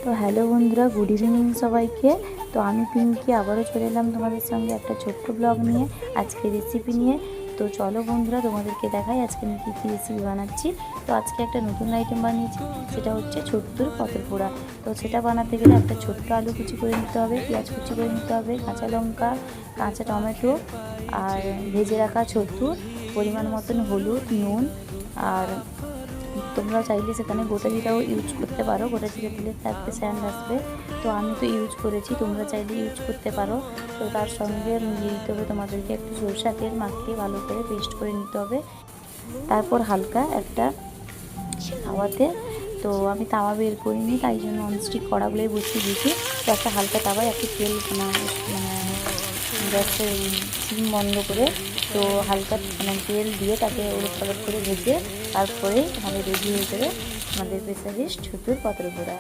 তো হ্যালো বন্ধুরা, good evening সবাইকে। তো আমি পিঙ্কি আবারও চলে এলাম তোমাদের সঙ্গে একটা ছোট্ট ব্লগ নিয়ে, আজকে রেসিপি নিয়ে। তো চলো বন্ধুরা, তোমাদেরকে দেখাই আজকে আমি কী কী রেসিপি বানাচ্ছি। তো আজকে একটা নতুন আইটেম বানিয়েছি, সেটা হচ্ছে ছত্তুর পটল পোড়া। তো সেটা বানাতে গেলে একটা ছোট্ট আলু কুচি করে নিতে হবে, পেঁয়াজ কুচি করে নিতে হবে, কাঁচা লঙ্কা, কাঁচা টমেটো, আর ভেজে রাখা ছত্তু, পরিমাণ মতন হলুদ, নুন। আর তোমরা চাইলে সেখানে গোটা জিরাও ইউজ করতে পারো, গোটা জিরা দিলে থাকতে স্যান্ড আসবে। তো আমি তো ইউজ করেছি, তোমরা চাইলে ইউজ করতে পারো। তো তার সঙ্গে মিলিয়ে দিতে হবে তোমাদেরকে একটু সরষা তেল মাখিয়ে ভালো করে পেস্ট করে নিতে হবে। তারপর হালকা একটা তাওয়াতে, তো আমি তাওয়া বের করিনি তাই জন্য ননস্টিক কড়াগুলোই বসিয়ে দিয়েছি। তো একটা হালকা তাওয়ায় একটু তেল গ্যাসের সিম বন্ধ করে, তো হালকা তেল দিয়ে তাকে ওলট পালট করে ভেজে তারপরে আমাদের রেডি হয়ে যাবে আমাদের স্পেশালিস্ট ছত্তুর পটল পোড়া।